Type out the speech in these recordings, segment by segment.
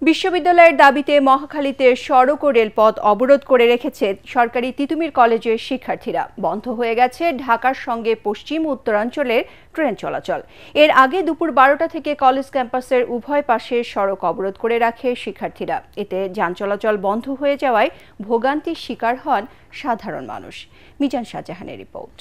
বিশ্ববিদ্যালয়ের দাবিতে মহাখালীতে সড়ক ও রেলপথ অবরোধ করে রেখেছে সরকারি তিতুমির কলেজের শিক্ষার্থীরা। বন্ধ হয়ে গেছে ঢাকার সঙ্গে পশ্চিম ও উত্তরাঞ্চলের ট্রেন চলাচল। এর আগে দুপুর 12টা থেকে কলেজ ক্যাম্পাসের উভয় পাশে সড়ক অবরোধ করে রাখে শিক্ষার্থীরা। এতে যান চলাচল বন্ধ হয়ে যাওয়ায় ভোগান্তির শিকার হন সাধারণ মানুষ। মিজান শাহজাহানের রিপোর্ট।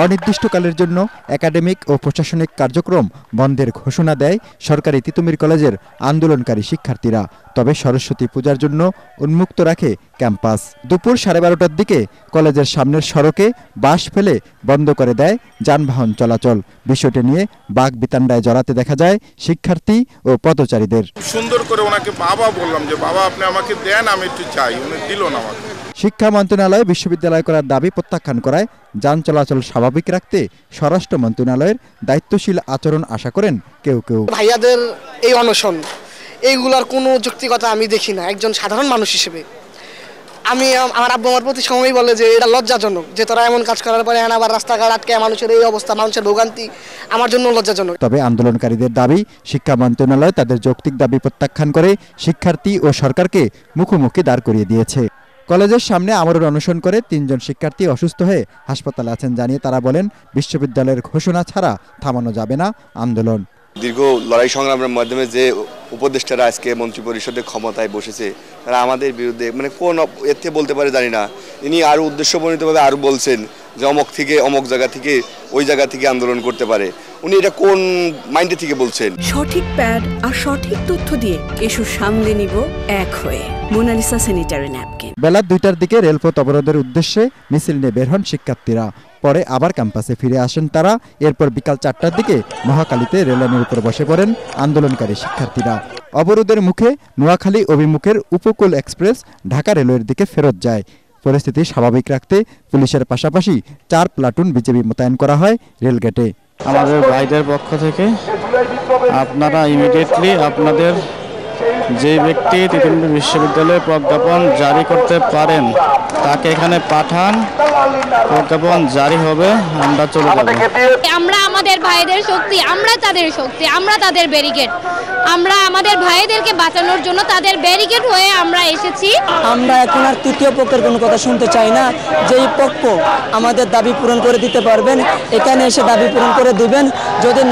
অনির্দিষ্টকালের জন্য একাডেমিক ও প্রশাসনিক কার্যক্রম বন্ধের ঘোষণা দেয় সরকারি তিতুমির কলেজের আন্দোলনকারী শিক্ষার্থীরা। তবে সরস্বতী পূজার জন্য উন্মুক্ত রাখে ক্যাম্পাস। দুপুর 12:30টার দিকে কলেজের সামনের সড়কে বাঁশ ফেলে বন্ধ করে দেয় যানবাহন চলাচল। বিষয়টি নিয়ে বাকবিতণ্ডায় জড়াতে দেখা যায় শিক্ষার্থী ও পথচারীদের। সুন্দর করে ওনাকে বাবা বললাম যে বাবা আপনি আমাকে দেন, আমি একটু চাই, উনি দিল না আমাকে। শিক্ষা মন্ত্রণালয় বিশ্ববিদ্যালয় করার দাবি প্রত্যাখ্যান করায় যান চলাচল স্বাভাবিক রাখতে স্বরাষ্ট্র মন্ত্রণালয়ের দায়িত্বশীল আচরণ আশা করেন কেউ কেউ। ভাইয়াদের এই অনশন এইগুলার কোনো যৌক্তিকতা আমি দেখি না। একজন সাধারণ মানুষ হিসেবে আমার আব্বু আমার প্রতি সময়ই বলে যে এটা লজ্জাজনক যে তারা এমন কাজ করার পরে আবার রাস্তাঘাট আটকে মানুষের এই অবস্থা, মানুষের ভোগান্তি আমার জন্য লজ্জাজনক। তবে আন্দোলনকারীদের দাবি শিক্ষা মন্ত্রণালয় তাদের যৌক্তিক দাবি প্রত্যাখ্যান করে শিক্ষার্থী ও সরকারকে মুখোমুখি দাঁড় করিয়ে দিয়েছে। কলেজের সামনে আমরণ অনশন করে 3 জন শিক্ষার্থী অসুস্থ হয়ে হাসপাতালে আছেন জানিয়ে তারা বলেন বিশ্ববিদ্যালয়ের ঘোষণা ছাড়া থামানো যাবে না আন্দোলন। দীর্ঘ লড়াই সংগ্রামের মাধ্যমে যে উপদেষ্টারা আজকে মন্ত্রিপরিষদের ক্ষমতায় বসেছে তারা আমাদের বিরুদ্ধে কোন এতে বলতে পারে জানি না, ইনি আরও উদ্দেশ্যপ্রণীতভাবে আরও বলছেন যে অমক থেকে অমক জায়গা থেকে ওই জায়গা থেকে আন্দোলন করতে পারে। উনি এটা কোন মাইন্ডে থেকে বলছেন? সঠিক প্যাড আর সঠিক তথ্য দিয়ে এসব সামলে নিব এক হয়ে। Monalisa sanitary napkin. বেলা 2টার দিকে রেলপথ অবরোধের উদ্দেশ্যে মিছিল নিয়ে বের হন শিক্ষার্থীরা। পরে আবার ক্যাম্পাসে ফিরে আসেন তারা। এরপর বিকাল 4টার দিকে মহাখালীতে রেললাইনের উপর বসে পড়েন আন্দোলনকারী শিক্ষার্থীরা। অবরোধের মুখে নোয়াখালী অভিমুখের উপকূল এক্সপ্রেস ঢাকা রেলওয়ের দিকে ফেরত যায়। পরিস্থিতি স্বাভাবিক রাখতে পুলিশের পাশাপাশি 4 প্লাটুন বিজিবি মোতায়েন করা হয় রেলগেটে। আমাদের ভাইদের পক্ষ থেকে আপনারা ইমিডিয়েটলি আপনাদের যে ব্যক্তি তিতুমির বিশ্ববিদ্যালয়ে প্রজ্ঞাপন জারি করতে পারেন তাকে এখানে পাঠান। প্রজ্ঞাপন জারি হবে, আমরা চলে যাব। আমরা আমাদের ভাইদের শক্তি, আমরা তাদের শক্তি, আমরা তাদের ব্যারিকেড। আমরা আমাদের ভাইদেরকে বাঁচানোর জন্য তাদের ব্যারিকেড হয়ে আমরা এসেছি। আমরা এখন আর তৃতীয় পক্ষের কোনো কথা শুনতে চাই না। যেই পক্ষ আমাদের দাবি পূরণ করে দিতে পারবেন এখানে এসে দাবি পূরণ করে দিবেন। যদি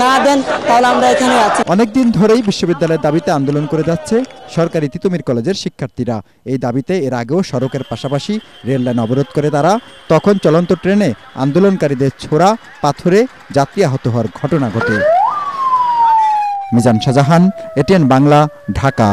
না দেন তাহলে আমরা এখানে আছি। অনেকদিন ধরেই বিশ্ববিদ্যালয়ের দাবিতে আন্দোলন করে যাচ্ছে সরকারি তিতুমির কলেজের শিক্ষার্থীরা। এই দাবিতে এর আগেও সড়কের পাশাপাশি রেললাইন অবরোধ করে তারা। তখন চলন্ত ট্রেনে আন্দোলনকারীদের ছোড়া পাথরে যাত্রী আহত হওয়ার ঘটনা ঘটে। মিজান শাহজাহান, এটিএন বাংলা, ঢাকা।